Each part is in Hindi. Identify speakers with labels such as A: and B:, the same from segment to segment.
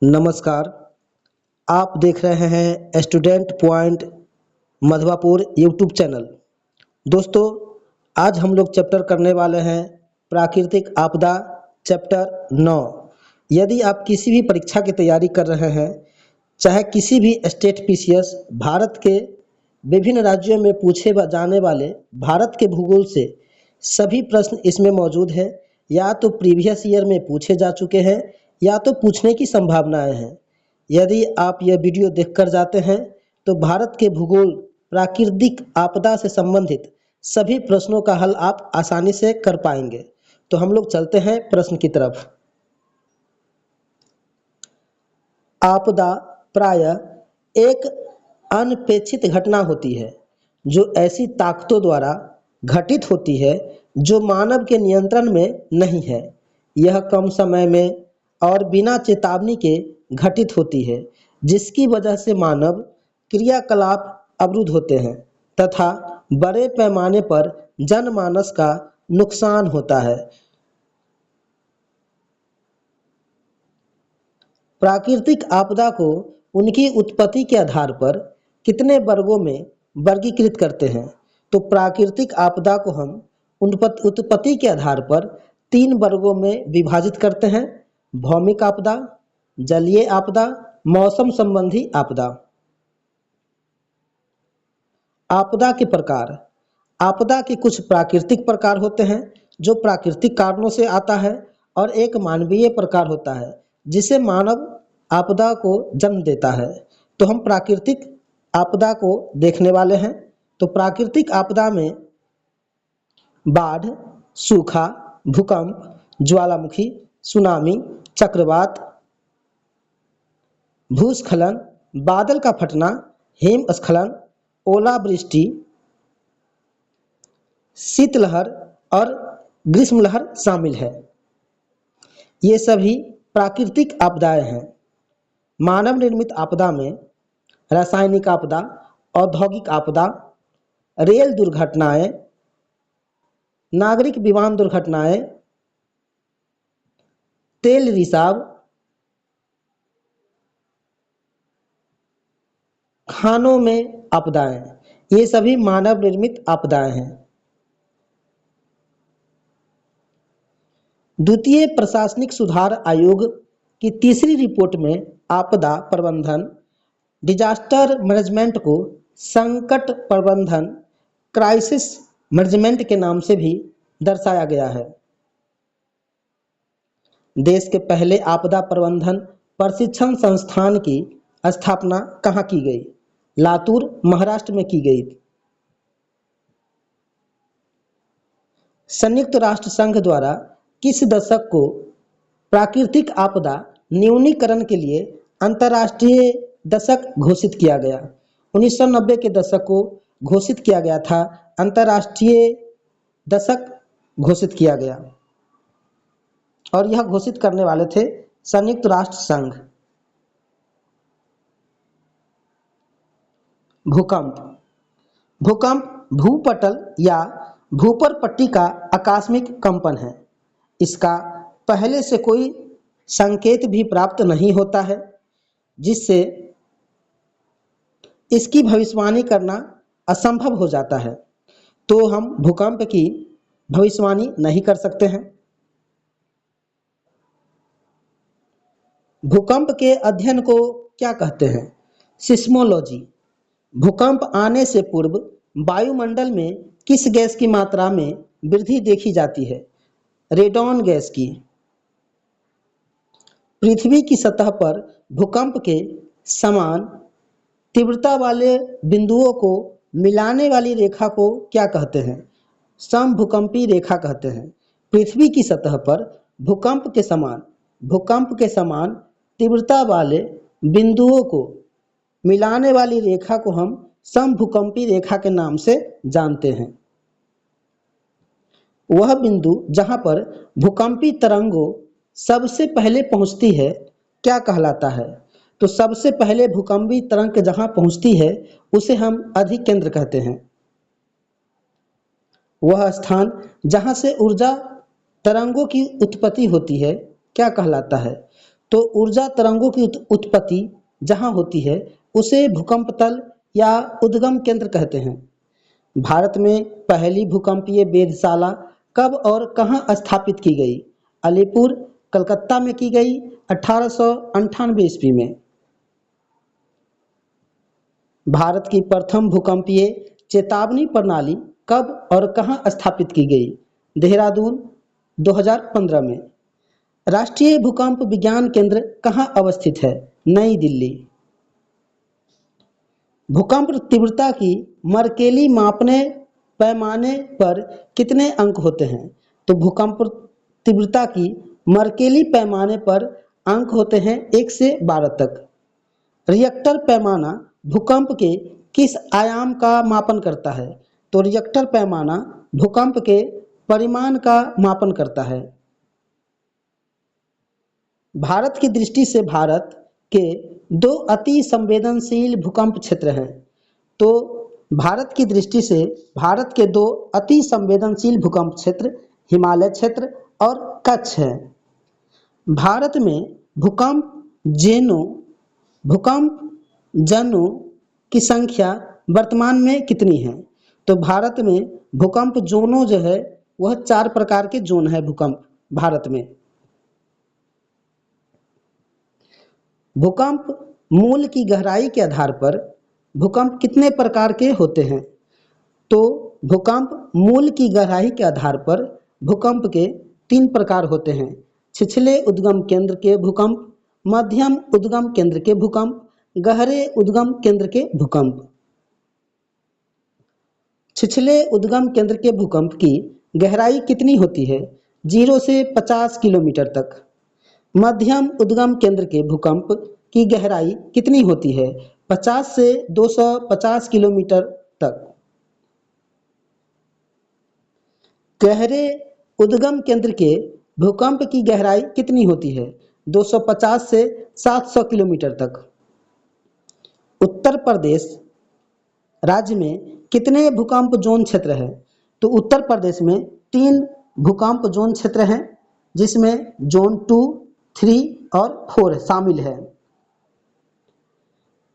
A: नमस्कार। आप देख रहे हैं student point Madhwapur YouTube channel. दोस्तों, आज हम लोग चैप्टर करने वाले हैं प्राकृतिक आपदा चैप्टर 9। यदि आप किसी भी परीक्षा की तैयारी कर रहे हैं, चाहे किसी भी स्टेट पीसीएस, भारत के विभिन्न राज्यों में पूछे जाने वाले भारत के भूगोल से सभी प्रश्न इसमें मौजूद हैं। या तो प्रीवियस ईयर में पूछे जा चुके हैं या तो पूछने की संभावनाएं हैं। यदि आप यह वीडियो देखकर जाते हैं तो भारत के भूगोल प्राकृतिक आपदा से संबंधित सभी प्रश्नों का हल आप आसानी से कर पाएंगे। तो हम लोग चलते हैं प्रश्न की तरफ। आपदा प्रायः एक अनपेक्षित घटना होती है जो ऐसी ताकतों द्वारा घटित होती है जो मानव के नियंत्रण में नहीं है। यह कम समय में और बिना चेतावनी के घटित होती है, जिसकी वजह से मानव क्रियाकलाप अवरुद्ध होते हैं तथा बड़े पैमाने पर जनमानस का नुकसान होता है। प्राकृतिक आपदा को उनकी उत्पत्ति के आधार पर कितने वर्गों में वर्गीकृत करते हैं? तो प्राकृतिक आपदा को हम उत्पत्ति के आधार पर 3 वर्गों में विभाजित करते हैं: भौमिक आपदा, जलीय आपदा, मौसम संबंधी आपदा। आपदा के प्रकार। आपदा के कुछ प्राकृतिक प्रकार होते हैं जो प्राकृतिक कारणों से आता है, और एक मानवीय प्रकार होता है जिसे मानव आपदा को जन्म देता है। तो हम प्राकृतिक आपदा को देखने वाले हैं। तो प्राकृतिक आपदा में बाढ़, सूखा, भूकंप, ज्वालामुखी, सुनामी, चक्रवात, भूस्खलन, बादल का फटना, हिमस्खलन, ओलावृष्टि, शीतलहर और ग्रीष्मलहर शामिल है। ये सभी प्राकृतिक आपदाएं हैं। मानव निर्मित आपदा में रासायनिक आपदा, औद्योगिक आपदा, रेल दुर्घटनाएं, नागरिक विमान दुर्घटनाएं, तेल रिसाव, खानों में आपदाएं, ये सभी मानव निर्मित आपदाएं हैं। द्वितीय प्रशासनिक सुधार आयोग की तीसरी रिपोर्ट में आपदा प्रबंधन, डिजास्टर मैनेजमेंट को संकट प्रबंधन, क्राइसिस मैनेजमेंट के नाम से भी दर्शाया गया है। देश के पहले आपदा प्रबंधन प्रशिक्षण संस्थान की स्थापना कहाँ की गई? लातूर, महाराष्ट्र में की गई। संयुक्त राष्ट्र संघ द्वारा किस दशक को प्राकृतिक आपदा न्यूनीकरण के लिए अंतर्राष्ट्रीय दशक घोषित किया गया? 1990 के दशक को घोषित किया गया था, अंतर्राष्ट्रीय दशक घोषित किया गया, और यह घोषित करने वाले थे संयुक्त राष्ट्र संघ। भूकंप। भूकंप भूपटल या भूपर पट्टी का आकस्मिक कंपन है। इसका पहले से कोई संकेत भी प्राप्त नहीं होता है, जिससे इसकी भविष्यवाणी करना असंभव हो जाता है। तो हम भूकंप की भविष्यवाणी नहीं कर सकते हैं। भूकंप के अध्ययन को क्या कहते हैं? सिस्मोलॉजी। भूकंप आने से पूर्व वायुमंडल में किस गैस की मात्रा में वृद्धि देखी जाती है? रेडॉन गैस की। पृथ्वी की सतह पर भूकंप के समान तीव्रता वाले बिंदुओं को मिलाने वाली रेखा को क्या कहते हैं? समभूकंपी रेखा कहते हैं। पृथ्वी की सतह पर भूकंप के समान तीव्रता वाले बिंदुओं को मिलाने वाली रेखा को हम समभूकंपी रेखा के नाम से जानते हैं। वह बिंदु जहां पर भूकंपी तरंगों सबसे पहले पहुंचती है क्या कहलाता है? तो सबसे पहले भूकंपी तरंग जहां पहुंचती है उसे हम अधिकेंद्र कहते हैं। वह स्थान जहां से ऊर्जा तरंगों की उत्पत्ति होती है क्या कहलाता है? तो ऊर्जा तरंगों की उत्पत्ति जहाँ होती है उसे भूकंप तल या उद्गम केंद्र कहते हैं। भारत में पहली भूकंपीय वेधशाला कब और कहाँ स्थापित की गई? अलीपुर, कलकत्ता में की गई 1898 ईस्वी में। भारत की प्रथम भूकंपीय चेतावनी प्रणाली कब और कहाँ स्थापित की गई? देहरादून, 2015 में। राष्ट्रीय भूकंप विज्ञान केंद्र कहाँ अवस्थित है? नई दिल्ली। भूकंप तीव्रता की मर्केली मापने पैमाने पर कितने अंक होते हैं? तो भूकंप तीव्रता की मर्केली पैमाने पर अंक होते हैं 1 से 12 तक। रिएक्टर पैमाना भूकंप के किस आयाम का मापन करता है? तो रिएक्टर पैमाना भूकंप के परिमाण का मापन करता है। भारत की दृष्टि से भारत के 2 अति संवेदनशील भूकंप क्षेत्र हैं। तो भारत की दृष्टि से भारत के 2 अति संवेदनशील भूकंप क्षेत्र हिमालय क्षेत्र और कच्छ है। भारत में भूकंप जनों की संख्या वर्तमान में कितनी है? तो भारत में भूकंप जोनों जो है वह 4 प्रकार के जोन है भूकंप भारत में। भूकंप मूल की गहराई के आधार पर भूकंप कितने प्रकार के होते हैं? तो भूकंप मूल की गहराई के आधार पर भूकंप के 3 प्रकार होते हैं। छिछले उद्गम केंद्र के भूकंप, मध्यम उद्गम केंद्र के भूकंप, गहरे उद्गम केंद्र के भूकंप। छिछले उद्गम केंद्र के भूकंप की गहराई कितनी होती है? 0 से 50 किलोमीटर तक। मध्यम उद्गम केंद्र के भूकंप की गहराई कितनी होती है? 50 से 250 किलोमीटर तक। गहरे उद्गम केंद्र के भूकंप की गहराई कितनी होती है? 250 से 700 किलोमीटर तक। उत्तर प्रदेश राज्य में कितने भूकंप जोन क्षेत्र है? तो उत्तर प्रदेश में 3 भूकंप जोन क्षेत्र हैं, जिसमें जोन 2, 3 और 4 शामिल है।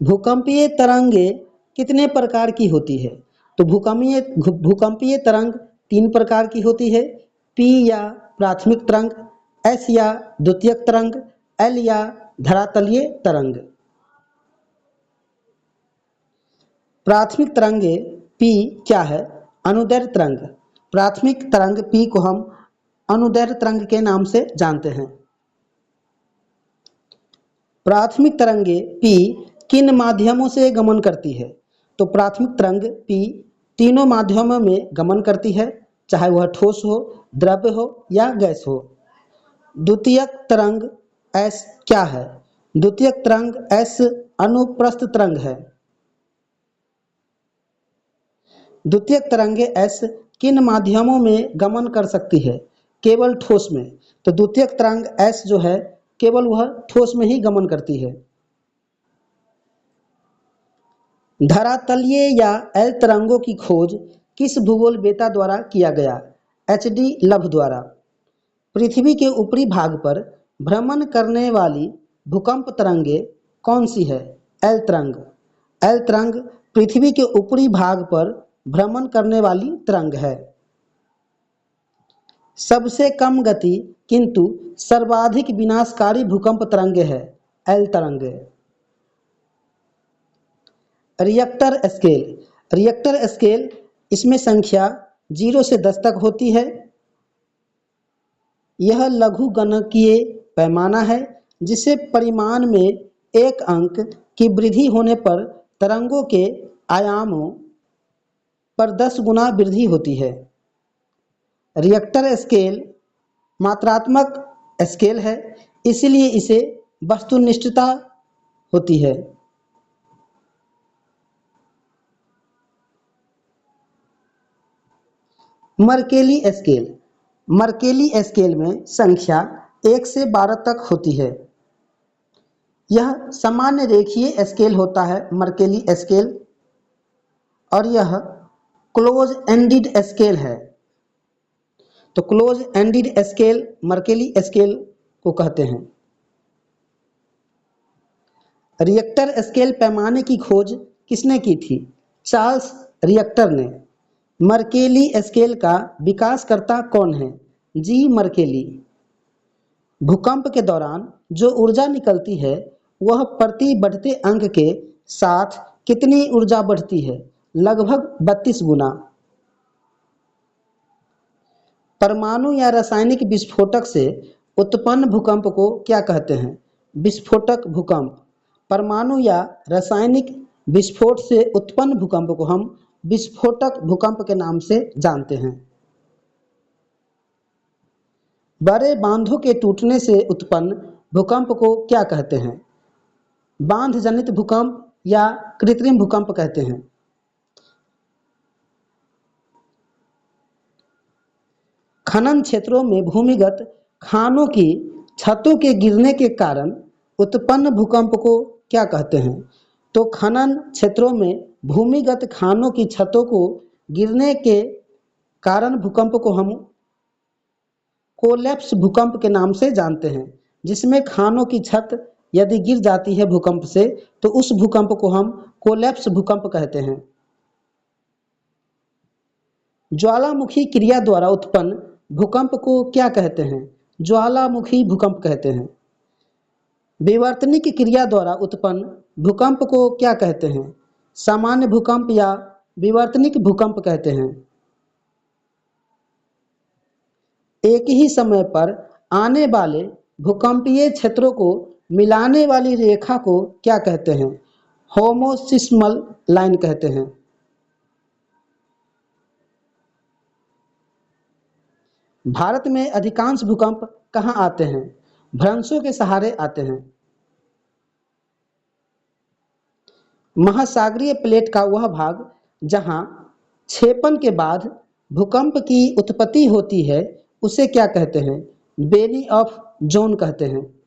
A: भूकंपीय तरंगे कितने प्रकार की होती है? तो भूकंपीय तरंग 3 प्रकार की होती है। P या प्राथमिक तरंग, S या द्वितीयक तरंग, L या धरातलीय तरंग। प्राथमिक तरंगे P क्या है? अनुदैर्ध्य तरंग। प्राथमिक तरंग P को हम अनुदैर्ध्य तरंग के नाम से जानते हैं। प्राथमिक तरंगे P किन माध्यमों से गमन करती है? तो प्राथमिक तरंग P तीनों माध्यमों में गमन करती है, चाहे वह ठोस हो, द्रव्य हो या गैस हो। द्वितीयक तरंग S क्या है? द्वितीयक तरंग S अनुप्रस्थ तरंग है। द्वितीयक तरंगे S किन माध्यमों में गमन कर सकती है? केवल ठोस में। तो द्वितीयक तरंग S जो है केवल वह ठोस में ही गमन करती है। धरातलीय या एल तरंगों की खोज किस भूगोलवेत्ता द्वारा किया गया? HD लव द्वारा। पृथ्वी के ऊपरी भाग पर भ्रमण करने वाली भूकंप तरंगे कौन सी है? एल तरंग। एल तरंग पृथ्वी के ऊपरी भाग पर भ्रमण करने वाली तरंग है। सबसे कम गति किंतु सर्वाधिक विनाशकारी भूकंप तरंगे है एल तरंग। Richter scale. रिएक्टर स्केल इसमें संख्या 0 से 10 तक होती है। यह लघुगणकीय पैमाना है जिसे परिमाण में 1 अंक की वृद्धि होने पर तरंगों के आयामों पर 10 गुना वृद्धि होती है। रिएक्टर स्केल मात्रात्मक स्केल है, इसलिए इसे वस्तुनिष्ठता होती है। Mercalli scale. मर्केली स्केल में संख्या 1 से 12 तक होती है। यह सामान्य रेखीय स्केल होता है मर्केली स्केल, और यह क्लोज एंडेड स्केल है। तो close ended scale Mercalli scale को कहते हैं। रिएक्टर स्केल पैमाने की खोज किसने की थी? चार्ल्स रिएक्टर ने। मर्केली स्केल का विकासकर्ता कौन है? जी मर्केली। भूकंप के दौरान जो ऊर्जा निकलती है वह प्रति बढ़ते अंक के साथ कितनी ऊर्जा बढ़ती है? लगभग 32 गुना। परमाणु या रासायनिक विस्फोटक से उत्पन्न भूकंप को क्या कहते हैं? विस्फोटक भूकंप। परमाणु या रासायनिक विस्फोट से उत्पन्न भूकंप को हम विस्फोटक भूकंप के नाम से जानते हैं। बड़े बांधों के टूटने से उत्पन्न भूकंप को क्या कहते हैं? बांध जनित भूकंप या कृत्रिम भूकंप कहते हैं। खनन क्षेत्रों में भूमिगत खानों की छतों के गिरने के कारण उत्पन्न भूकंप को क्या कहते हैं? तो खनन क्षेत्रों में भूमिगत खानों की छतों को गिरने के कारण भूकंप को हम कोलैप्स भूकंप के नाम से जानते हैं, जिसमें खानों की छत यदि गिर जाती है भूकंप से तो उस भूकंप को हम कोलैप्स भूकंप कहते हैं। ज्वालामुखी क्रिया द्वारा उत्पन्न भूकंप को क्या कहते हैं? ज्वालामुखी भूकंप कहते हैं। विवर्तनिक क्रिया द्वारा उत्पन्न भूकंप को क्या कहते हैं? सामान्य भूकंप या विवर्तनिक भूकंप कहते हैं। एक ही समय पर आने वाले भूकंपीय क्षेत्रों को मिलाने वाली रेखा को क्या कहते हैं? होमोसिस्मल लाइन कहते हैं। भारत में अधिकांश भूकंप कहाँ आते हैं? भ्रंशों के सहारे आते हैं। महासागरीय प्लेट का वह भाग जहां क्षेपण के बाद भूकंप की उत्पत्ति होती है उसे क्या कहते हैं? बेली ऑफ जोन कहते हैं।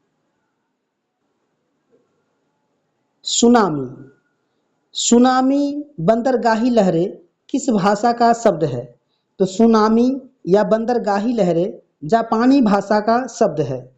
A: सुनामी। सुनामी बंदरगाही लहरें किस भाषा का शब्द है? तो सुनामी या बंदरगाही लहरें जापानी भाषा का शब्द है।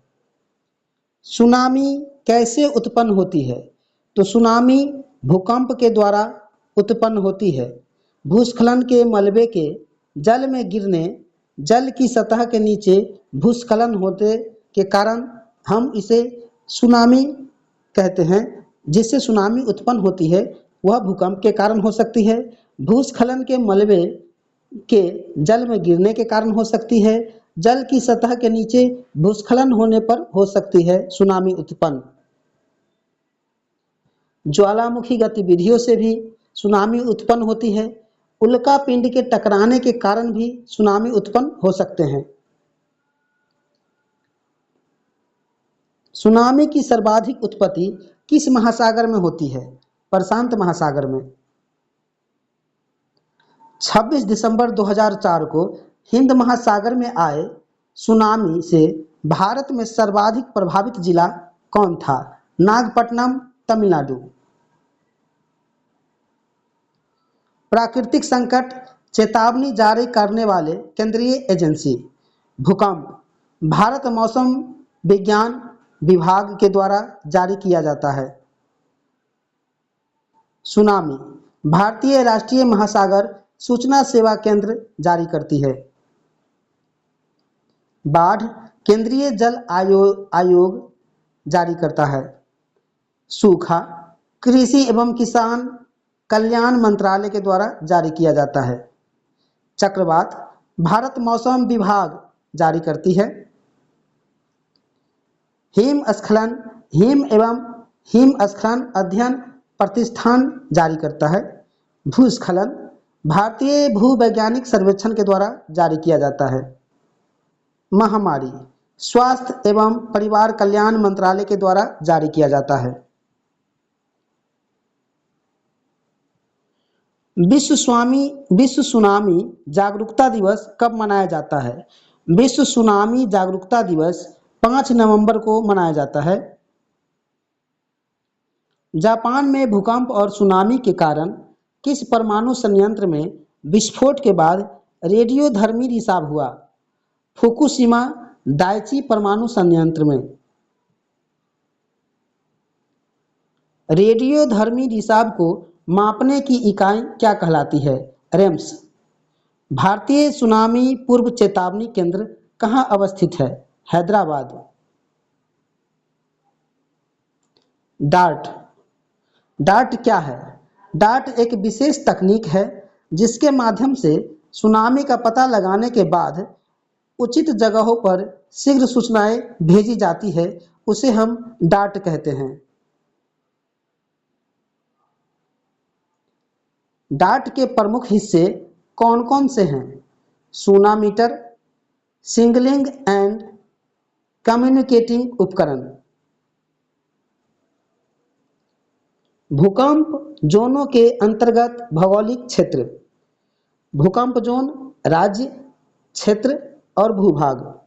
A: सुनामी कैसे उत्पन्न होती है? तो सुनामी भूकंप के द्वारा उत्पन्न होती है। भूस्खलन के मलबे के जल में गिरने, जल की सतह के नीचे भूस्खलन होने के कारण हम इसे सुनामी कहते हैं। जिससे सुनामी उत्पन्न होती है वह भूकंप के कारण हो सकती है, भूस्खलन के मलबे के जल में गिरने के कारण हो सकती है, जल की सतह के नीचे भूस्खलन होने पर हो सकती है सुनामी उत्पन्न। ज्वालामुखी गतिविधियों से भी सुनामी उत्पन्न होती है। उल्का पिंड के टकराने के कारण भी सुनामी उत्पन्न हो सकते हैं। सुनामी की सर्वाधिक उत्पत्ति किस महासागर में होती है? प्रशांत महासागर में। 26 दिसंबर 2004 को हिंद महासागर में आए सुनामी से भारत में सर्वाधिक प्रभावित जिला कौन था? नागपट्टनम, तमिलनाडु। प्राकृतिक संकट चेतावनी जारी करने वाले केंद्रीय एजेंसी। भूकंप भारत मौसम विज्ञान विभाग के द्वारा जारी किया जाता है। सुनामी भारतीय राष्ट्रीय महासागर सूचना सेवा केंद्र जारी करती है। बाढ़ केंद्रीय जल आयोग जारी करता है। सूखा कृषि एवं किसान कल्याण मंत्रालय के द्वारा जारी किया जाता है। चक्रवात भारत मौसम विभाग जारी करती है। हिमस्खलन हिम एवं हिमस्खलन अध्ययन प्रतिष्ठान जारी करता है। भूस्खलन भारतीय भूवैज्ञानिक सर्वेक्षण के द्वारा जारी किया जाता है। महामारी स्वास्थ्य एवं परिवार कल्याण मंत्रालय के द्वारा जारी किया जाता है। विश्व सुनामी जागरूकता दिवस कब मनाया जाता है? विश्व सुनामी जागरूकता दिवस 5 नवंबर को मनाया जाता है। जापान में भूकंप और सुनामी के कारण किस परमाणु संयंत्र में विस्फोट के बाद रेडियोधर्मी रिसाव हुआ? फुकुशिमा दाइची परमाणु संयंत्र में। रेडियोधर्मी रिसाव को मापने की इकाई क्या कहलाती है? रेम्स। भारतीय सुनामी पूर्व चेतावनी केंद्र कहाँ अवस्थित है? हैदराबाद। डार्ट। डार्ट क्या है? डार्ट एक विशेष तकनीक है जिसके माध्यम से सुनामी का पता लगाने के बाद उचित जगहों पर शीघ्र सूचनाएं भेजी जाती है, उसे हम डार्ट कहते हैं। डार्ट के प्रमुख हिस्से कौन-कौन से हैं? सोनामीटर, सिग्नलिंग एंड कम्युनिकेटिंग उपकरण। भूकंप जोनों के अंतर्गत भौगोलिक क्षेत्र। भूकंप जोन राज्य, क्षेत्र और भूभाग।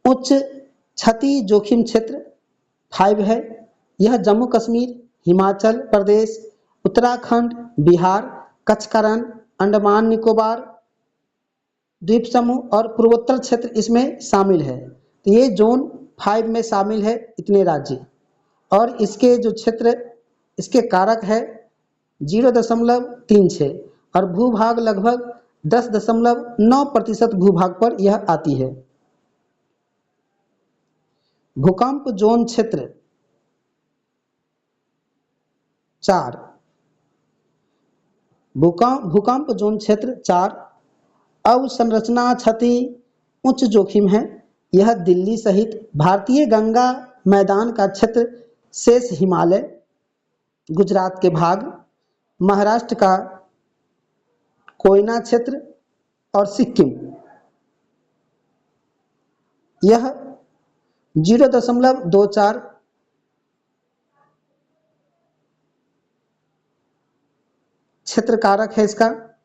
A: उच्च क्षति जोखिम क्षेत्र 5 है। यह जम्मू कश्मीर, हिमाचल प्रदेश, उत्तराखंड, बिहार, कच्छ का रण, अंडमान निकोबार द्वीप समूह और पूर्वोत्तर क्षेत्र इसमें शामिल है। तो ये जोन 5 में शामिल है इतने राज्य, और इसके जो क्षेत्र, इसके कारक है 0.36 और भूभाग लगभग 10.9% भूभाग पर यह आती है। भूकंप जोन क्षेत्र 4। भूकंप जोन क्षेत्र 4 अवसंरचना क्षति उच्च जोखिम है। यह दिल्ली सहित भारतीय गंगा मैदान का क्षेत्र, शेष हिमालय, गुजरात के भाग, महाराष्ट्र का कोयना क्षेत्र और सिक्किम। यह 0.24 क्षेत्र कारक है इसका,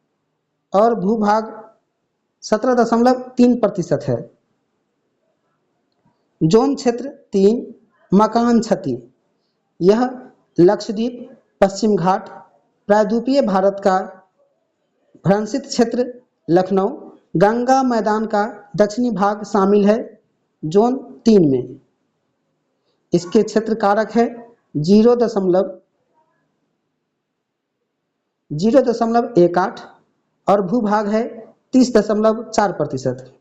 A: और भूभाग 17.3% है। जोन क्षेत्र 3 मकान क्षति। यह लक्षद्वीप, पश्चिम घाट, प्रायद्वीपीय भारत का भ्रंशित क्षेत्र, लखनऊ, गंगा मैदान का दक्षिणी भाग शामिल है जोन 3 में। इसके क्षेत्र कारक है 0.18 और भूभाग है 30.4%।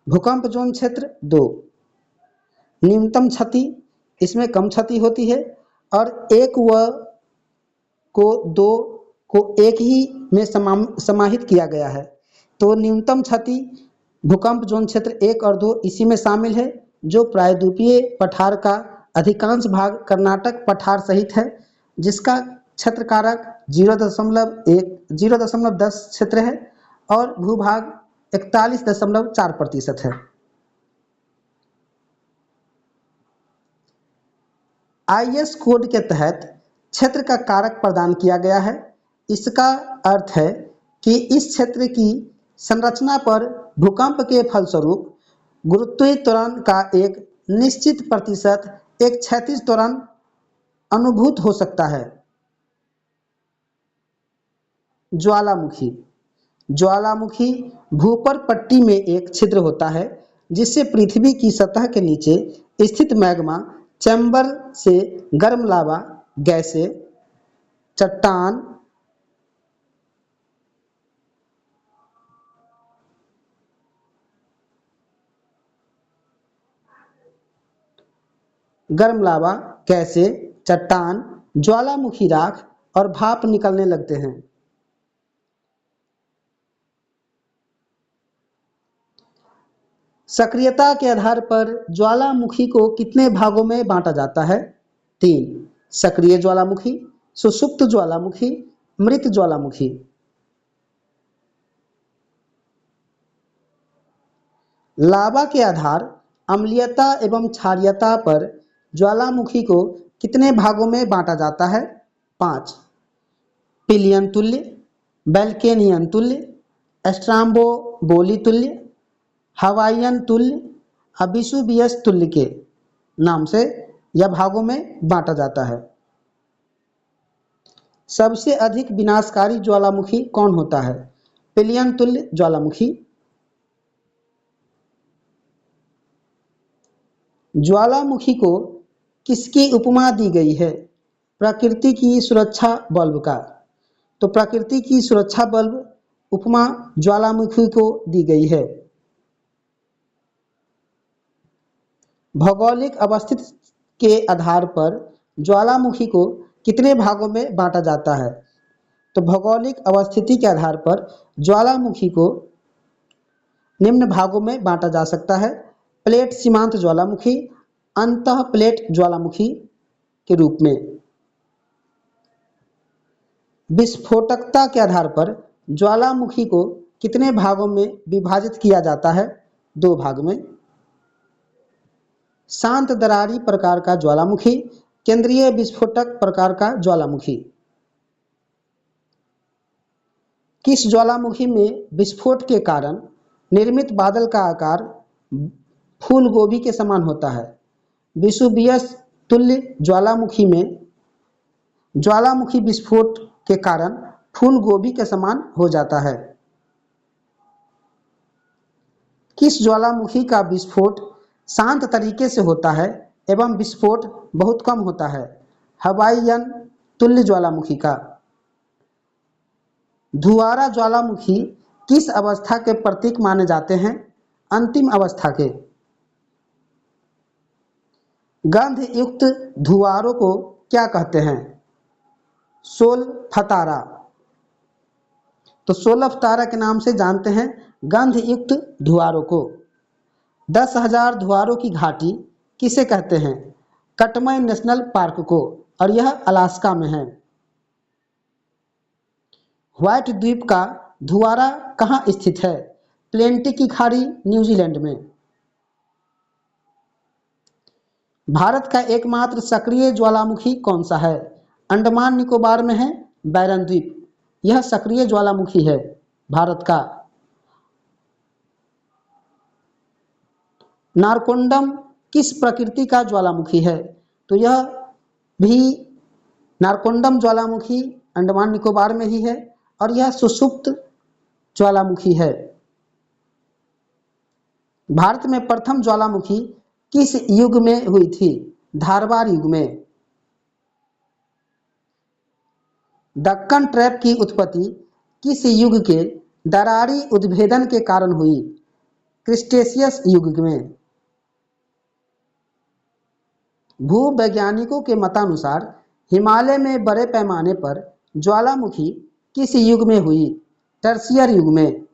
A: भूकंप जोन क्षेत्र 2 न्यूनतम क्षति, इसमें कम क्षति होती है, और 1 व को 2 को एक ही में समाहित किया गया है। तो न्यूनतम क्षति भूकंप जोन क्षेत्र 1 और 2 इसी में शामिल है, जो प्रायद्वीपीय पठार का अधिकांश भाग कर्नाटक पठार सहित है, जिसका क्षेत्र कारक 0.10 क्षेत्र है और भूभाग 41.4% है। IS कोड के तहत क्षेत्र का कारक प्रदान किया गया है। इसका अर्थ है कि इस क्षेत्र की संरचना पर भूकंप के फलस्वरूप गुरुत्वीय त्वरण का एक निश्चित प्रतिशत एक क्षैतिज त्वरण अनुभूत हो सकता है। ज्वालामुखी। ज्वालामुखी भूपर पट्टी में एक छिद्र होता है जिससे पृथ्वी की सतह के नीचे स्थित मैग्मा चैम्बर से गर्म लावा, गैसें, चट्टान, गर्म लावा, गैसें, चट्टान, ज्वालामुखी राख और भाप निकलने लगते हैं। सक्रियता के आधार पर ज्वालामुखी को कितने भागों में बांटा जाता है? 3। सक्रिय ज्वालामुखी, सुषुप्त ज्वालामुखी, मृत ज्वालामुखी। लावा के आधार, अम्लीयता एवं क्षारीयता पर ज्वालामुखी को कितने भागों में बांटा जाता है? 5। पिलियन तुल्य, बैल्केनियन तुल्य, स्ट्राम्बोबोली तुल्य, हवाईयन तुल्य, अबिसुबियस तुल्य के नाम से यह भागों में बांटा जाता है। सबसे अधिक विनाशकारी ज्वालामुखी कौन होता है? पिलियन तुल्य ज्वालामुखी। ज्वालामुखी को किसकी उपमा दी गई है? प्रकृति की सुरक्षा बल्ब का। तो प्रकृति की सुरक्षा बल्ब उपमा ज्वालामुखी को दी गई है। भौगोलिक अवस्थिति के आधार पर ज्वालामुखी को कितने भागों में बांटा जाता है? तो भौगोलिक अवस्थिति के आधार पर ज्वालामुखी को निम्न भागों में बांटा जा सकता है। प्लेट सीमांत ज्वालामुखी, अंतः प्लेट ज्वालामुखी के रूप में। विस्फोटकता के आधार पर ज्वालामुखी को कितने भागों में विभाजित किया जाता है? 2 भाग में। शांत दरारी प्रकार का ज्वालामुखी, केंद्रीय विस्फोटक प्रकार का ज्वालामुखी। किस ज्वालामुखी में विस्फोट के कारण निर्मित बादल का आकार फूल गोभी के समान होता है? विसुवियस तुल्य ज्वालामुखी में ज्वालामुखी विस्फोट के कारण फूल गोभी के समान हो जाता है। किस ज्वालामुखी का विस्फोट शांत तरीके से होता है एवं विस्फोट बहुत कम होता है? हवाईयन तुल्य ज्वालामुखी का। धुआरा ज्वालामुखी किस अवस्था के प्रतीक माने जाते हैं? अंतिम अवस्था के। गंध युक्त धुआरों को क्या कहते हैं? सोलफतारा। तो सोलफतारा के नाम से जानते हैं गंध युक्त धुआरों को। 10,000 धुआरों की घाटी किसे कहते हैं? कटमय नेशनल पार्क को, और यह अलास्का में है। व्हाइट द्वीप का धुआरा कहाँ स्थित है? प्लेंटी की खाड़ी, न्यूजीलैंड में। भारत का एकमात्र सक्रिय ज्वालामुखी कौन सा है? अंडमान निकोबार में है बैरन द्वीप। यह सक्रिय ज्वालामुखी है भारत का। नारकोंडम किस प्रकृति का ज्वालामुखी है? तो यह भी नारकोंडम ज्वालामुखी अंडमान निकोबार में ही है, और यह सुषुप्त ज्वालामुखी है। भारत में प्रथम ज्वालामुखी किस युग में हुई थी? धारवाड़ युग में। दक्कन ट्रैप की उत्पत्ति किस युग के दरारी उद्भेदन के कारण हुई? क्रिस्टेशियस युग में। भूवैज्ञानिकों के मतानुसार हिमालय में बड़े पैमाने पर ज्वालामुखी किस युग में हुई? टर्शियर युग में।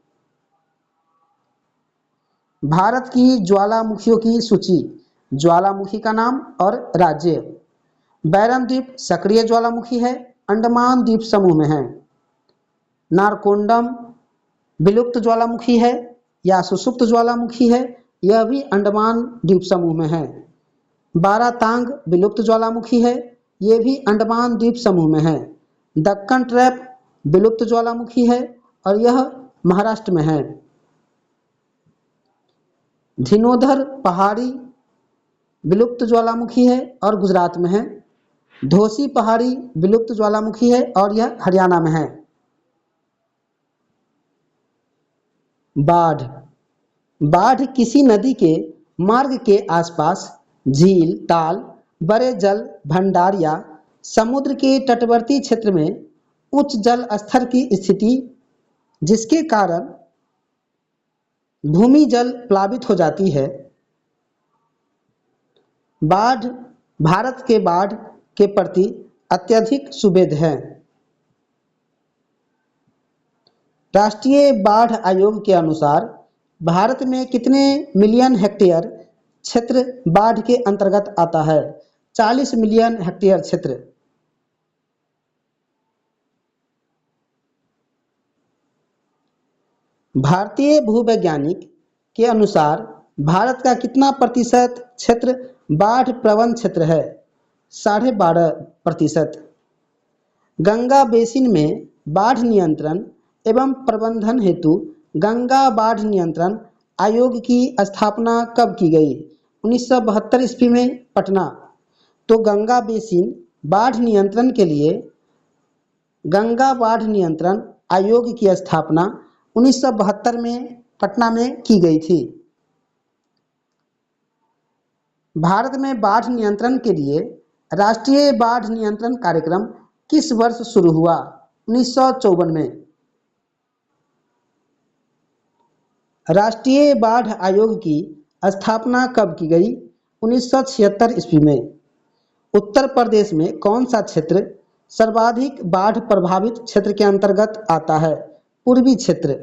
A: भारत की ज्वालामुखियों की सूची, ज्वालामुखी का नाम और राज्य। बैरन द्वीप सक्रिय ज्वालामुखी है, अंडमान द्वीप समूह में है। नारकोंडम विलुप्त ज्वालामुखी है या सुषुप्त ज्वालामुखी है, यह भी अंडमान द्वीप समूह में है। बारातांग विलुप्त ज्वालामुखी है, यह भी अंडमान द्वीप समूह में है। दक्कन ट्रैप विलुप्त ज्वालामुखी है और यह महाराष्ट्र में है। धीनोधर पहाड़ी विलुप्त ज्वालामुखी है और गुजरात में है। धोसी पहाड़ी विलुप्त ज्वालामुखी है और यह हरियाणा में है। बाढ़। बाढ़ किसी नदी के मार्ग के आसपास झील, ताल, बड़े जल भंडार या समुद्र के तटवर्ती क्षेत्र में उच्च जल स्तर की स्थिति जिसके कारण भूमि जल प्लावित हो जाती है। बाढ़ भारत के बाढ़ के प्रति अत्यधिक सुवेद है। राष्ट्रीय बाढ़ आयोग के अनुसार भारत में कितने मिलियन हेक्टेयर क्षेत्र बाढ़ के अंतर्गत आता है? 40 मिलियन हेक्टेयर क्षेत्र। भारतीय भूवैज्ञानिक के अनुसार भारत का कितना प्रतिशत क्षेत्र बाढ़ प्रवण क्षेत्र है? 12.5%। गंगा बेसिन में बाढ़ नियंत्रण एवं प्रबंधन हेतु गंगा बाढ़ नियंत्रण आयोग की स्थापना कब की गई? 1972 ईस्वी में, पटना। तो गंगा बेसिन बाढ़ नियंत्रण के लिए गंगा बाढ़ नियंत्रण आयोग की स्थापना 1972 में पटना में की गई थी। भारत में बाढ़ नियंत्रण के लिए राष्ट्रीय बाढ़ नियंत्रण कार्यक्रम किस वर्ष शुरू हुआ? 1954 में। राष्ट्रीय बाढ़ आयोग की स्थापना कब की गई? 1976 ईस्वी में। उत्तर प्रदेश में कौन सा क्षेत्र सर्वाधिक बाढ़ प्रभावित क्षेत्र के अंतर्गत आता है? पूर्वी क्षेत्र।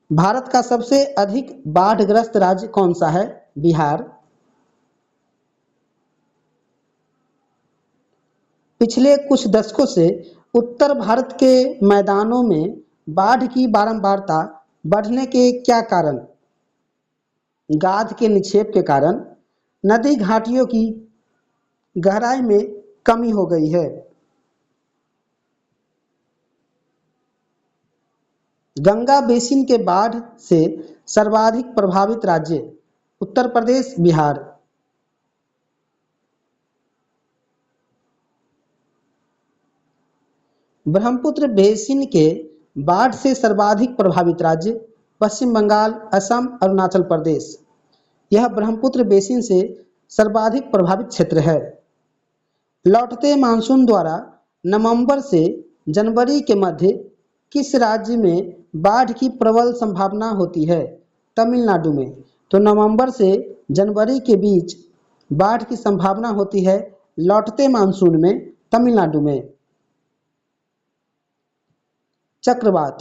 A: भारत का सबसे अधिक बाढ़ग्रस्त राज्य कौन सा है? बिहार। पिछले कुछ दशकों से उत्तर भारत के मैदानों में बाढ़ की बारंबारता बढ़ने के क्या कारण? गाद के निक्षेप के कारण, नदी घाटियों की गहराई में कमी हो गई है। गंगा बेसिन के बाढ़ से सर्वाधिक प्रभावित राज्य? उत्तर प्रदेश, बिहार। ब्रह्मपुत्र बेसिन के बाढ़ से सर्वाधिक प्रभावित राज्य? पश्चिम बंगाल, असम, अरुणाचल प्रदेश। यह ब्रह्मपुत्र बेसिन से सर्वाधिक प्रभावित क्षेत्र है। लौटते मानसून द्वारा नवंबर से जनवरी के मध्य किस राज्य में बाढ़ की प्रबल संभावना होती है? तमिलनाडु में। तो नवंबर से जनवरी के बीच बाढ़ की संभावना होती है लौटते मानसून में तमिलनाडु में। चक्रवात।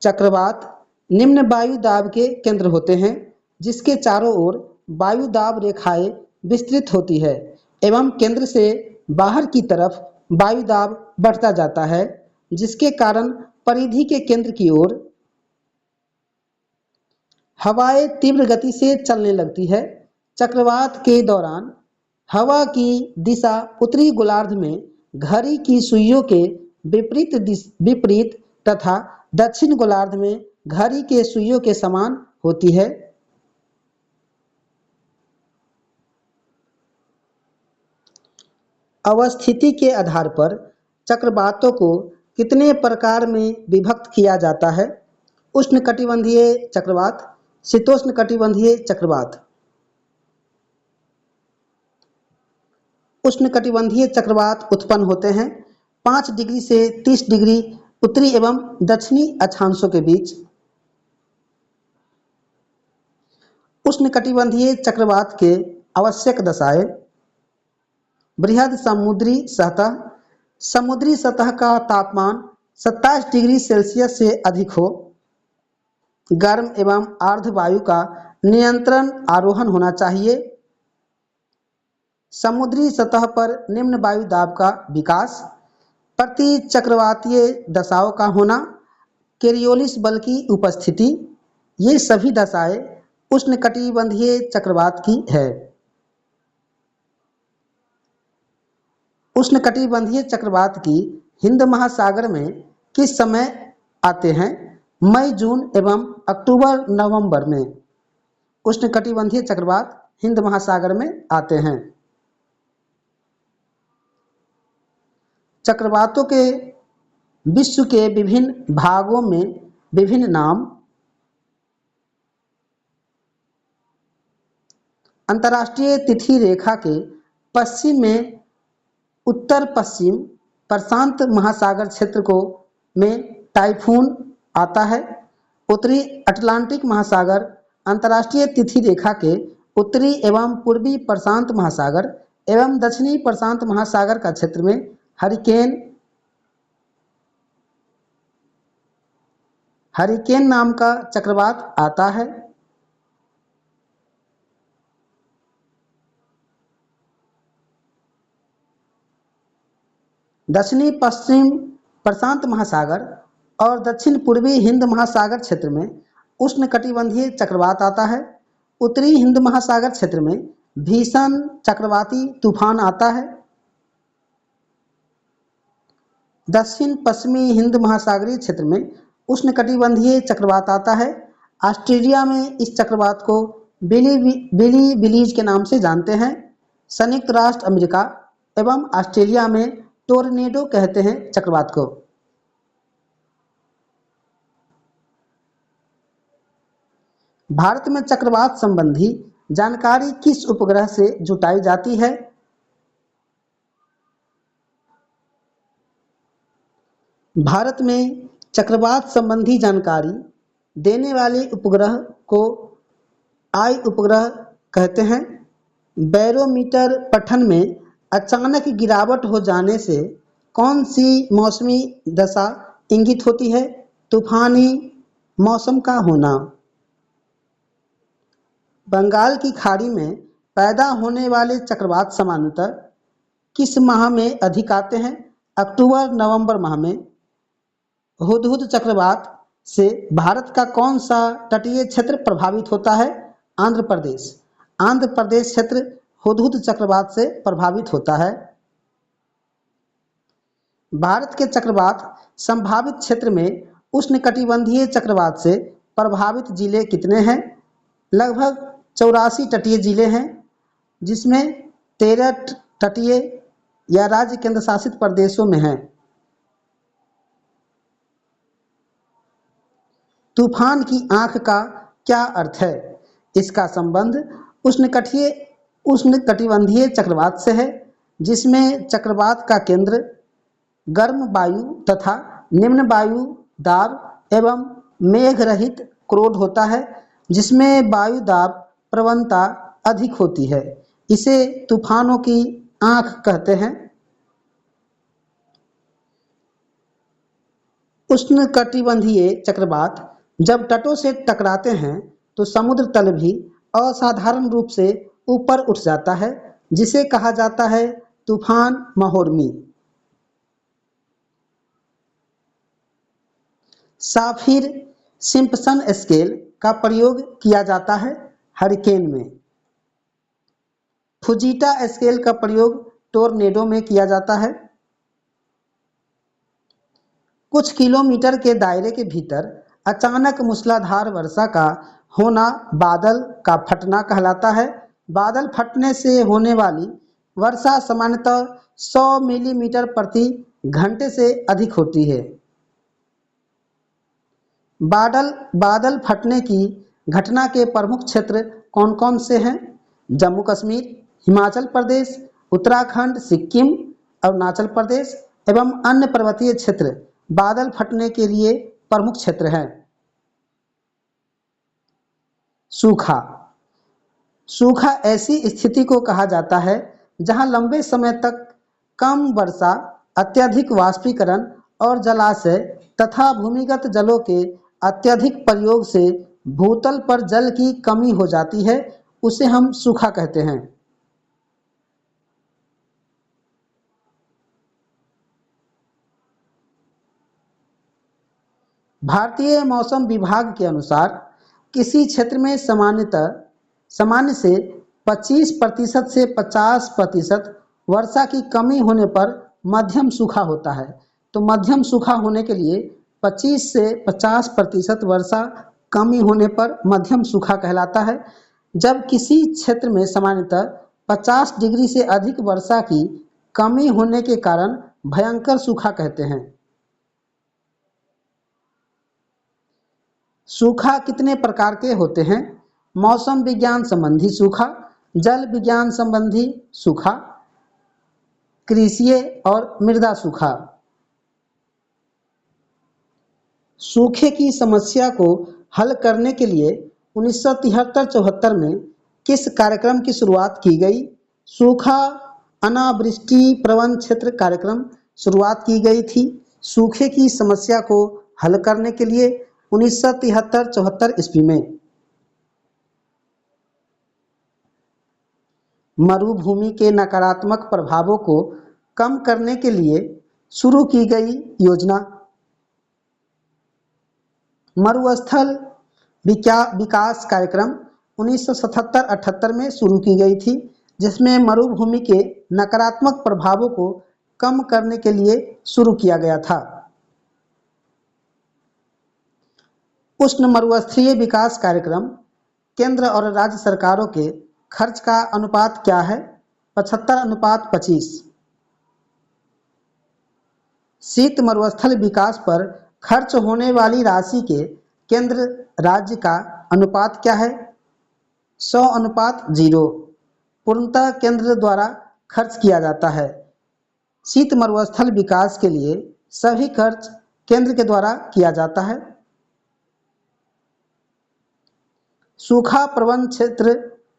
A: चक्रवात निम्न वायु दाब के केंद्र होते हैं जिसके चारों ओर वायु दाब रेखाएं विस्तृत होती है एवं केंद्र से बाहर की तरफ वायु दाब बढ़ता जाता है जिसके कारण परिधि के केंद्र की ओर हवाएं तीव्र गति से चलने लगती है। चक्रवात के दौरान हवा की दिशा उत्तरी गोलार्ध में घड़ी की सुइयों के विपरीत तथा दक्षिण गोलार्ध में घड़ी के सुइयों के समान होती है। अवस्थिति के आधार पर चक्रवातों को कितने प्रकार में विभक्त किया जाता है? उष्णकटिबंधीय चक्रवात, शीतोष्णकटिबंधीय चक्रवात। उष्णकटिबंधीय चक्रवात उत्पन्न होते हैं 5 डिग्री से 30 डिग्री उत्तरी एवं दक्षिणी अक्षांशों के बीच। उष्णकटिबंधीय चक्रवात के आवश्यक दशाएं: बृहद समुद्री सतह, समुद्री सतह का तापमान 27 डिग्री सेल्सियस से अधिक हो, गर्म एवं आर्द्र वायु का नियंत्रण आरोहण होना चाहिए, समुद्री सतह पर निम्न वायु दाब का विकास, प्रति चक्रवातीय दशाओं का होना, कोरियोलिस बल की उपस्थिति, ये सभी दशाएं उष्णकटिबंधीय चक्रवात की है। उष्णकटिबंधीय चक्रवात की हिंद महासागर में किस समय आते हैं? मई, जून एवं अक्टूबर, नवंबर में उष्णकटिबंधीय चक्रवात हिंद महासागर में आते हैं। चक्रवातों के विश्व के विभिन्न भागों में विभिन्न नाम: अंतर्राष्ट्रीय तिथि रेखा के पश्चिम में उत्तर पश्चिम प्रशांत महासागर क्षेत्र को में टाइफून आता है। उत्तरी अटलांटिक महासागर अंतर्राष्ट्रीय तिथि रेखा के उत्तरी एवं पूर्वी प्रशांत महासागर एवं दक्षिणी प्रशांत महासागर का क्षेत्र में हरिकेन नाम का चक्रवात आता है। दक्षिणी पश्चिम प्रशांत महासागर और दक्षिण पूर्वी हिंद महासागर क्षेत्र में उष्णकटिबंधीय चक्रवात आता है। उत्तरी हिंद महासागर क्षेत्र में भीषण चक्रवाती तूफान आता है। दक्षिण पश्चिमी हिंद महासागरीय क्षेत्र में उष्णकटिबंधीय चक्रवात आता है। ऑस्ट्रेलिया में इस चक्रवात को बिली बिलीज के नाम से जानते हैं। संयुक्त राष्ट्र अमेरिका एवं ऑस्ट्रेलिया में टोर्नेडो कहते हैं चक्रवात को। भारत में चक्रवात संबंधी जानकारी किस उपग्रह से जुटाई जाती है? भारत में चक्रवात संबंधी जानकारी देने वाले उपग्रह को आई उपग्रह कहते हैं। बैरोमीटर पठन में अचानक गिरावट हो जाने से कौन सी मौसमी दशा इंगित होती है? तूफानी मौसम का होना। बंगाल की खाड़ी में पैदा होने वाले चक्रवात सामान्यतः किस माह में अधिक आते हैं? अक्टूबर नवंबर माह में। हुदहुद चक्रवात से भारत का कौन सा तटीय क्षेत्र प्रभावित होता है? आंध्र प्रदेश। आंध्र प्रदेश क्षेत्र हुदहुद चक्रवात से प्रभावित होता है। भारत के चक्रवात संभावित क्षेत्र में उष्णकटिबंधीय चक्रवात से प्रभावित जिले कितने हैं? लगभग 84 तटीय जिले हैं, जिसमें 13 तटीय या राज्य केंद्र शासित प्रदेशों में हैं। तूफान की आंख का क्या अर्थ है? इसका संबंध उष्णकटिबंधीय चक्रवात से है, जिसमें चक्रवात का केंद्र गर्म वायु तथा निम्न वायु दाब एवं मेघ रहित क्रोड होता है, जिसमें वायु दाब प्रवणता अधिक होती है। इसे तूफानों की आंख कहते हैं। उष्णकटिबंधीय चक्रवात जब तटों से टकराते हैं तो समुद्र तल भी असाधारण रूप से ऊपर उठ जाता है, जिसे कहा जाता है तूफान महोर्मी। साफिर सिम्पसन स्केल का प्रयोग किया जाता है हरिकेन में। फुजीटा स्केल का प्रयोग टोर्नेडो में किया जाता है। कुछ किलोमीटर के दायरे के भीतर अचानक मूसलाधार वर्षा का होना बादल का फटना कहलाता है। बादल फटने से होने वाली वर्षा सामान्यतः 100 मिलीमीटर प्रति घंटे से अधिक होती है। बादल फटने की घटना के प्रमुख क्षेत्र कौन कौन से हैं? जम्मू कश्मीर, हिमाचल प्रदेश, उत्तराखंड, सिक्किम, अरुणाचल प्रदेश एवं अन्य पर्वतीय क्षेत्र बादल फटने के लिए प्रमुख क्षेत्र हैं। सूखा। सूखा ऐसी स्थिति को कहा जाता है जहां लंबे समय तक कम वर्षा, अत्यधिक वाष्पीकरण और जलाशय तथा भूमिगत जलों के अत्यधिक प्रयोग से भूतल पर जल की कमी हो जाती है, उसे हम सूखा कहते हैं। भारतीय मौसम विभाग के अनुसार किसी क्षेत्र में सामान्य से 25% से 50% वर्षा की कमी होने पर मध्यम सूखा होता है। तो मध्यम सूखा होने के लिए 25 से 50% वर्षा कमी होने पर मध्यम सूखा कहलाता है। जब किसी क्षेत्र में सामान्यतः 50 डिग्री से अधिक वर्षा की कमी होने के कारण भयंकर सूखा कहते हैं। सूखा कितने प्रकार के होते हैं? मौसम विज्ञान संबंधी सूखा, जल विज्ञान संबंधी सूखा, कृषिय और मृदा सूखा। सूखे की समस्या को हल करने के लिए 1973-74 में किस कार्यक्रम की शुरुआत की गई? सूखा अनावृष्टि प्रवण क्षेत्र कार्यक्रम शुरुआत की गई थी। सूखे की समस्या को हल करने के लिए 1973-74 ईस्वी में मरुभूमि के नकारात्मक प्रभावों को कम करने के लिए शुरू की गई योजना मरुस्थल विकास कार्यक्रम 1977-78 में शुरू की गई थी, जिसमें मरुभूमि के नकारात्मक प्रभावों को कम करने के लिए शुरू किया गया था। उष्ण मरुस्थलीय विकास कार्यक्रम केंद्र और राज्य सरकारों के खर्च का अनुपात क्या है? 75:25। शीत मरुस्थल विकास पर खर्च होने वाली राशि के केंद्र राज्य का अनुपात क्या है? 100:0। पूर्णतः केंद्र द्वारा खर्च किया जाता है। शीत मरुस्थल विकास के लिए सभी खर्च केंद्र के द्वारा किया जाता है। सूखा प्रबंधन क्षेत्र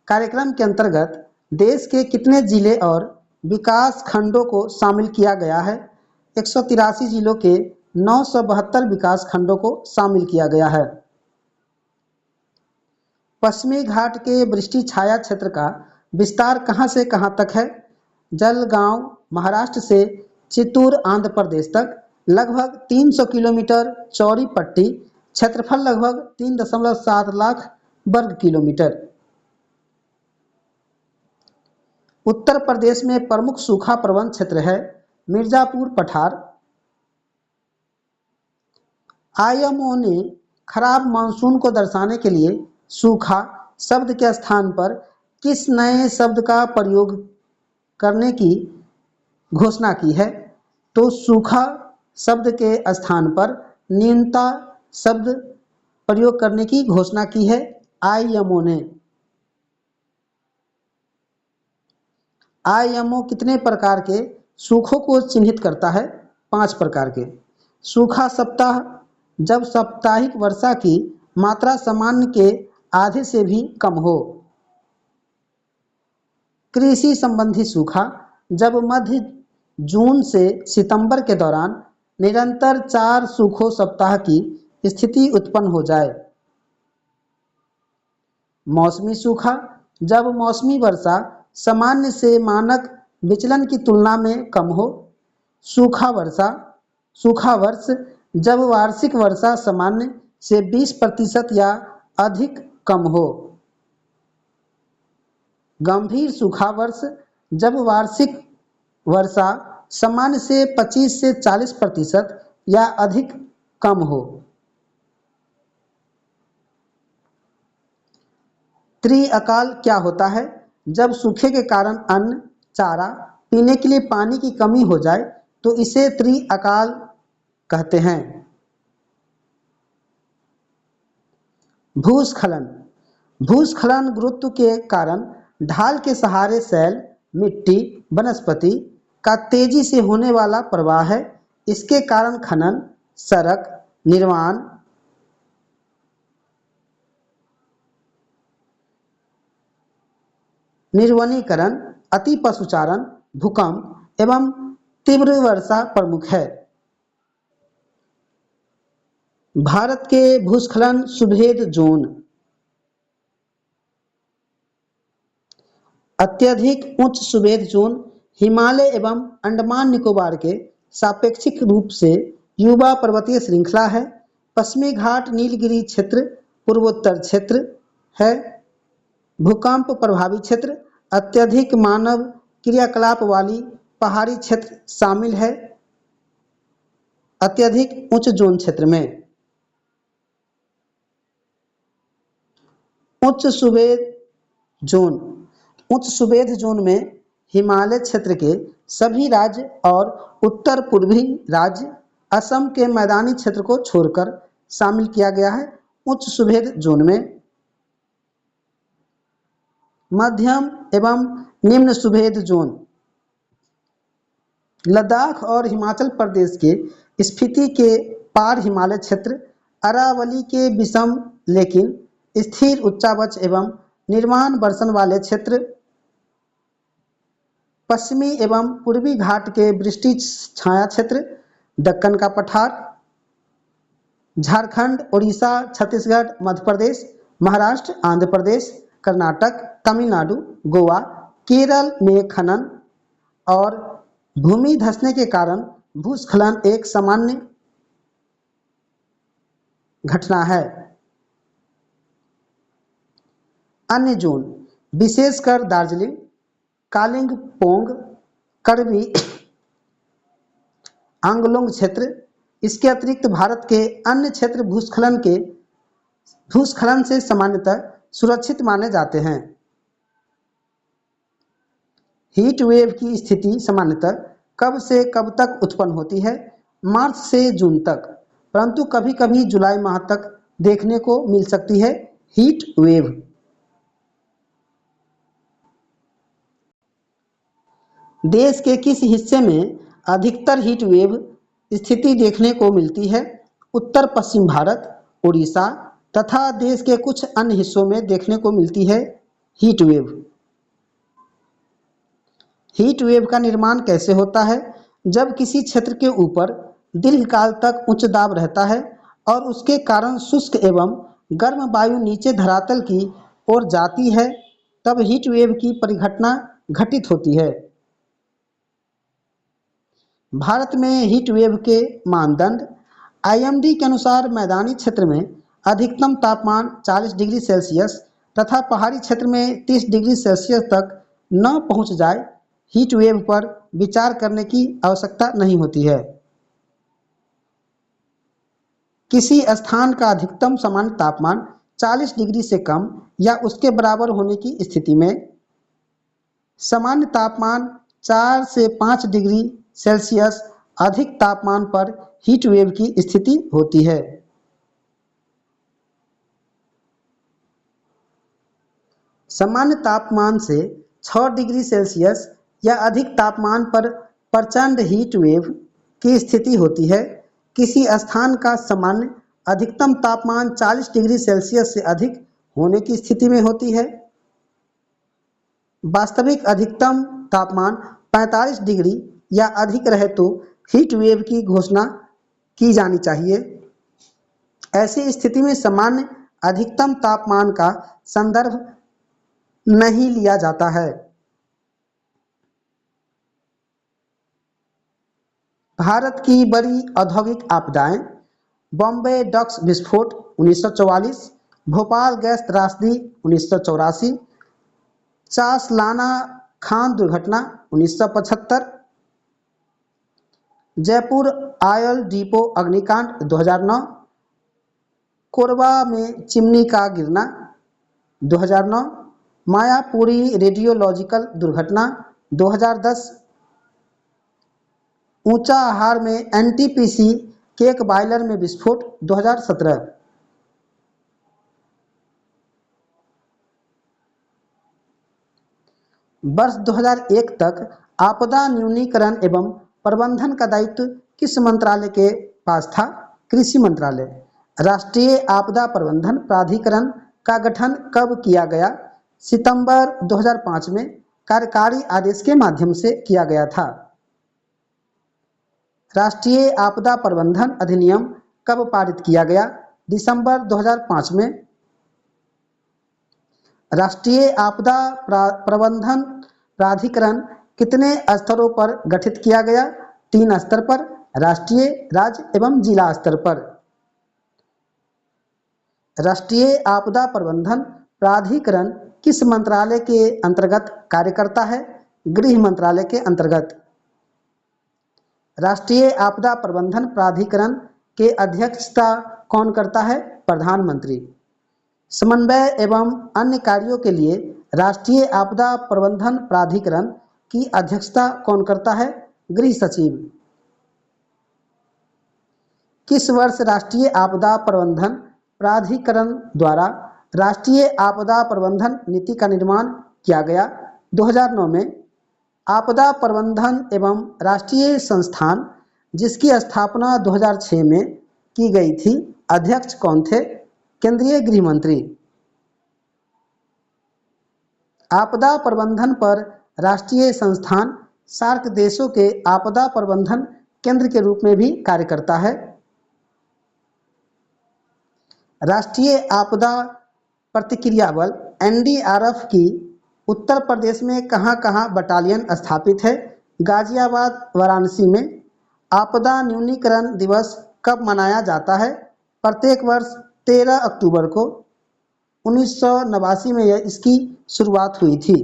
A: कार्यक्रम के अंतर्गत देश के कितने जिले और विकास खंडों को शामिल किया गया है? 183 जिलों के 972 विकास खंडों को शामिल किया गया है। पश्चिमी घाट के वृष्टि छाया क्षेत्र का विस्तार कहां से कहां तक है? जलगांव महाराष्ट्र से चित्तूर आंध्र प्रदेश तक लगभग 300 किलोमीटर चौड़ी पट्टी, क्षेत्रफल लगभग 3.7 लाख वर्ग किलोमीटर। उत्तर प्रदेश में प्रमुख सूखा प्रबंधन क्षेत्र है मिर्जापुर पठार। आईएमओ ने खराब मानसून को दर्शाने के लिए सूखा शब्द के स्थान पर किस नए शब्द का प्रयोग करने की घोषणा की है? तो सूखा शब्द के स्थान पर न्यूनता शब्द प्रयोग करने की घोषणा की है आईएमओ ने। आईएमओ कितने प्रकार के सूखों को चिन्हित करता है? 5 प्रकार के। सूखा सप्ताह, जब साप्ताहिक वर्षा की मात्रा सामान्य के आधे से भी कम हो। कृषि संबंधी सूखा, जब मध्य जून से सितंबर के दौरान निरंतर 4 सूखों सप्ताह की स्थिति उत्पन्न हो जाए। मौसमी सूखा, जब मौसमी वर्षा सामान्य से मानक विचलन की तुलना में कम हो। सूखा वर्ष, जब वार्षिक वर्षा सामान्य से 20% या अधिक कम हो। गंभीर सूखा वर्ष, जब वार्षिक वर्षा सामान्य से 25 से 40% या अधिक कम हो। त्रिअकाल क्या होता है? जब सूखे के कारण अन्न, चारा, पीने के लिए पानी की कमी हो जाए तो इसे त्रिअकाल कहते हैं। भूस्खलन गुरुत्व के कारण ढाल के सहारे शैल, मिट्टी, वनस्पति का तेजी से होने वाला प्रवाह है। इसके कारण खनन, सड़क निर्माण, निर्वनीकरण, अति पशुचारण, भूकंप एवं तीव्र वर्षा प्रमुख है। भारत के भूस्खलन सुभेद जोन। अत्यधिक उच्च सुभेद जोन हिमालय एवं अंडमान निकोबार के सापेक्षिक रूप से युवा पर्वतीय श्रृंखला है। पश्चिमी घाट नीलगिरी क्षेत्र पूर्वोत्तर क्षेत्र है। भूकंप प्रभावी क्षेत्र, अत्यधिक मानव क्रियाकलाप वाली पहाड़ी क्षेत्र शामिल है अत्यधिक उच्च जोन क्षेत्र में। उच्च सुवेध जोन में हिमालय क्षेत्र के सभी राज्य और उत्तर पूर्वी राज्य असम के मैदानी क्षेत्र को छोड़कर शामिल किया गया है। उच्च सुवेध जोन में मध्यम एवं निम्न सुवेध जोन लद्दाख और हिमाचल प्रदेश के स्पीति के पार हिमालय क्षेत्र, अरावली के विषम लेकिन स्थिर उच्चावच एवं निर्माण बर्षण वाले क्षेत्र, पश्चिमी एवं पूर्वी घाट के वृष्टि छाया क्षेत्र, दक्कन का पठार, झारखंड, उड़ीसा, छत्तीसगढ़, मध्य प्रदेश, महाराष्ट्र, आंध्र प्रदेश, कर्नाटक, तमिलनाडु, गोवा, केरल में खनन और भूमि धंसने के कारण भूस्खलन एक सामान्य घटना है। अन्य जोन विशेषकर दार्जिलिंग, कालिंगपोंग, करबी आंगलोंग क्षेत्र। इसके अतिरिक्त भारत के अन्य क्षेत्र भूस्खलन से सामान्यतः सुरक्षित माने जाते हैं। हीट वेव की स्थिति सामान्यतः कब से कब तक उत्पन्न होती है? मार्च से जून तक, परंतु कभी कभी जुलाई माह तक देखने को मिल सकती है हीट वेव। देश के किस हिस्से में अधिकतर हीट वेव स्थिति देखने को मिलती है? उत्तर पश्चिम भारत, उड़ीसा तथा देश के कुछ अन्य हिस्सों में देखने को मिलती है हीट वेव। हीट वेव का निर्माण कैसे होता है? जब किसी क्षेत्र के ऊपर दीर्घकाल तक उच्च दाब रहता है और उसके कारण शुष्क एवं गर्म वायु नीचे धरातल की ओर जाती है, तब हीट वेव की परिघटना घटित होती है। भारत में हीट वेव के मानदंड। आईएमडी के अनुसार मैदानी क्षेत्र में अधिकतम तापमान 40 डिग्री सेल्सियस तथा पहाड़ी क्षेत्र में 30 डिग्री सेल्सियस तक न पहुंच जाए, हीट वेव पर विचार करने की आवश्यकता नहीं होती है। किसी स्थान का अधिकतम सामान्य तापमान 40 डिग्री से कम या उसके बराबर होने की स्थिति में सामान्य तापमान 4 से 5 डिग्री सेल्सियस अधिक तापमान पर हीट वेव की स्थिति होती है। सामान्य तापमान से 6 डिग्री सेल्सियस या अधिक तापमान पर प्रचंड हीट वेव की स्थिति होती है। किसी स्थान का सामान्य अधिकतम तापमान 40 डिग्री सेल्सियस से अधिक होने की स्थिति में होती है। वास्तविक अधिकतम तापमान 45 डिग्री या अधिक रहे तो हीट वेव की घोषणा की जानी चाहिए। ऐसी स्थिति में सामान्य अधिकतम तापमान का संदर्भ नहीं लिया जाता है। भारत की बड़ी औद्योगिक आपदाएं: बॉम्बे डॉक्स विस्फोट 1944, भोपाल गैस त्रासदी 1984, चासलाना खान दुर्घटना 1975, जयपुर ऑयल डिपो अग्निकांड 2009, कोरबा में चिमनी का गिरना 2009, मायापुरी रेडियोलॉजिकल दुर्घटना 2010, ऊंचाहार में एनटीपीसी केक बॉयलर में विस्फोट 2017। वर्ष 2001 तक आपदा न्यूनीकरण एवं प्रबंधन का दायित्व किस मंत्रालय के पास था? कृषि मंत्रालय। राष्ट्रीय आपदा प्रबंधन प्राधिकरण का गठन कब किया गया? सितंबर 2005 में कार्यकारी आदेश के माध्यम से किया गया था। राष्ट्रीय आपदा प्रबंधन अधिनियम कब पारित किया गया? दिसंबर 2005 में। राष्ट्रीय आपदा प्रबंधन प्राधिकरण कितने स्तरों पर गठित किया गया? 3 स्तर पर, राष्ट्रीय, राज्य एवं जिला स्तर पर। राष्ट्रीय आपदा प्रबंधन प्राधिकरण किस मंत्रालय के अंतर्गत कार्य करता है? गृह मंत्रालय के अंतर्गत। राष्ट्रीय आपदा प्रबंधन प्राधिकरण के अध्यक्षता कौन करता है? प्रधानमंत्री। समन्वय एवं अन्य कार्यों के लिए राष्ट्रीय आपदा प्रबंधन प्राधिकरण की अध्यक्षता कौन करता है? गृह सचिव। किस वर्ष राष्ट्रीय आपदा प्रबंधन प्राधिकरण द्वारा राष्ट्रीय आपदा प्रबंधन नीति का निर्माण किया गया? 2009 में। आपदा प्रबंधन एवं राष्ट्रीय संस्थान जिसकी स्थापना 2006 में की गई थी, अध्यक्ष कौन थे? केंद्रीय गृह मंत्री। आपदा प्रबंधन पर राष्ट्रीय संस्थान सार्क देशों के आपदा प्रबंधन केंद्र के रूप में भी कार्य करता है। राष्ट्रीय आपदा प्रतिक्रिया बल एनडीआरएफ की उत्तर प्रदेश में कहाँ-कहाँ बटालियन स्थापित है? गाजियाबाद, वाराणसी में। आपदा न्यूनीकरण दिवस कब मनाया जाता है? प्रत्येक वर्ष 13 अक्टूबर को। 1989 में इसकी शुरुआत हुई थी।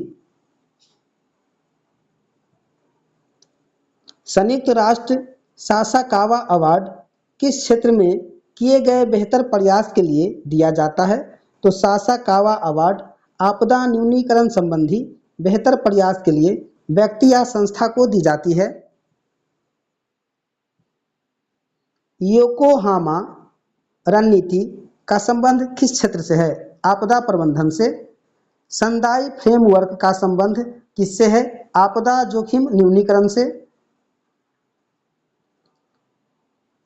A: संयुक्त राष्ट्र सासाकावा अवार्ड किस क्षेत्र में किए गए बेहतर प्रयास के लिए दिया जाता है? तो सासाकावा अवार्ड आपदा न्यूनीकरण संबंधी बेहतर प्रयास के लिए व्यक्ति या संस्था को दी जाती है। योकोहामा रणनीति का संबंध किस क्षेत्र से है? आपदा प्रबंधन से। संदाई फ्रेमवर्क का संबंध किससे है? आपदा जोखिम न्यूनीकरण से।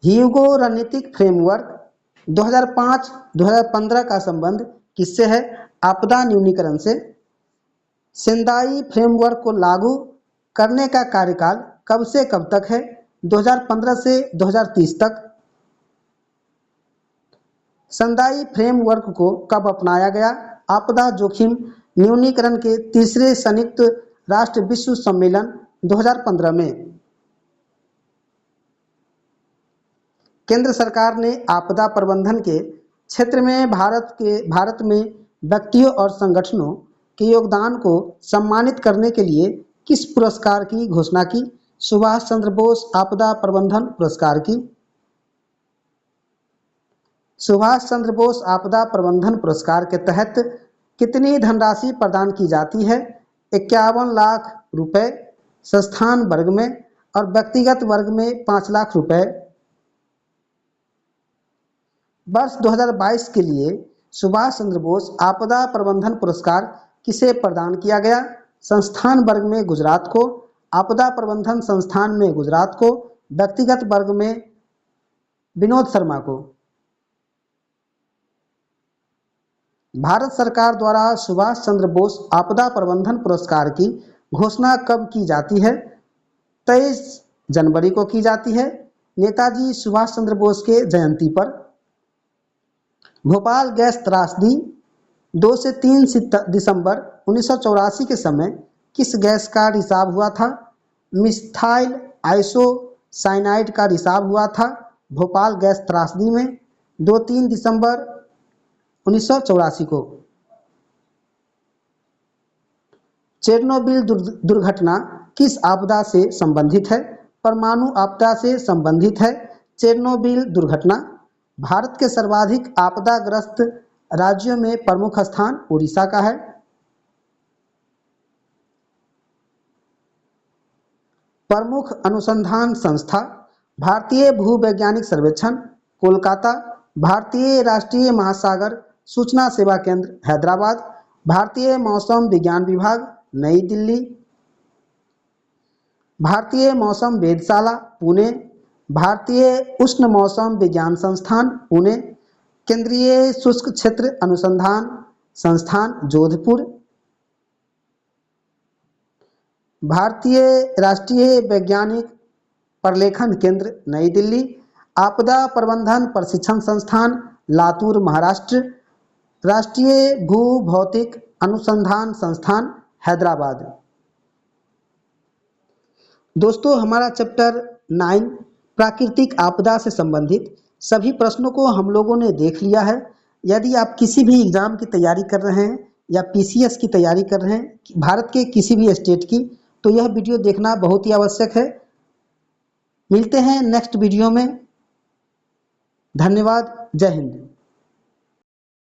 A: ह्यूगो रणनीतिक फ्रेमवर्क 2005-2015 का संबंध किससे है? आपदा न्यूनीकरण से। सेंदाई फ्रेमवर्क को लागू करने का कार्यकाल कब से कब तक है? 2015 से 2030 तक। सेंदाई फ्रेमवर्क को कब अपनाया गया? आपदा जोखिम न्यूनीकरण के तीसरे संयुक्त राष्ट्र विश्व सम्मेलन 2015 में। केंद्र सरकार ने आपदा प्रबंधन के क्षेत्र में भारत में व्यक्तियों और संगठनों के योगदान को सम्मानित करने के लिए किस पुरस्कार की घोषणा की? सुभाष चंद्र बोस आपदा प्रबंधन पुरस्कार की। सुभाष चंद्र बोस आपदा प्रबंधन पुरस्कार के तहत कितनी धनराशि प्रदान की जाती है? 51 लाख रुपए संस्थान वर्ग में और व्यक्तिगत वर्ग में 5 लाख रुपए। वर्ष 2022 के लिए सुभाष चंद्र बोस आपदा प्रबंधन पुरस्कार किसे प्रदान किया गया? संस्थान वर्ग में गुजरात को, आपदा प्रबंधन संस्थान में गुजरात को, व्यक्तिगत वर्ग में विनोद शर्मा को। भारत सरकार द्वारा सुभाष चंद्र बोस आपदा प्रबंधन पुरस्कार की घोषणा कब की जाती है? 23 जनवरी को की जाती है, नेताजी सुभाष चंद्र बोस के जयंती पर। भोपाल गैस त्रासदी 2 से 3 दिसंबर 1984 के समय किस गैस का रिसाव हुआ था? मिथाइल आइसोसाइनाइड का रिसाव हुआ था भोपाल गैस त्रासदी में 2-3 दिसंबर 1984 को। चेरनोबिल दुर्घटना किस आपदा से संबंधित है? परमाणु आपदा से संबंधित है चेरनोबिल दुर्घटना। भारत के सर्वाधिक आपदाग्रस्त राज्यों में प्रमुख स्थान उड़ीसा का है। प्रमुख अनुसंधान संस्था भारतीय भूवैज्ञानिक सर्वेक्षण कोलकाता, भारतीय राष्ट्रीय महासागर सूचना सेवा केंद्र हैदराबाद, भारतीय मौसम विज्ञान विभाग नई दिल्ली, भारतीय मौसम वेधशाला पुणे, भारतीय उष्ण मौसम विज्ञान संस्थान पुणे, केंद्रीय शुष्क क्षेत्र अनुसंधान संस्थान जोधपुर, भारतीय राष्ट्रीय वैज्ञानिक प्रलेखन केंद्र नई दिल्ली, आपदा प्रबंधन प्रशिक्षण संस्थान लातूर महाराष्ट्र, राष्ट्रीय भूभौतिक अनुसंधान संस्थान हैदराबाद। दोस्तों, हमारा चैप्टर 9 प्राकृतिक आपदा से संबंधित सभी प्रश्नों को हम लोगों ने देख लिया है। यदि आप किसी भी एग्जाम की तैयारी कर रहे हैं या पीसीएस की तैयारी कर रहे हैं भारत के किसी भी स्टेट की, तो यह वीडियो देखना बहुत ही आवश्यक है। मिलते हैं नेक्स्ट वीडियो में। धन्यवाद। जय हिंद।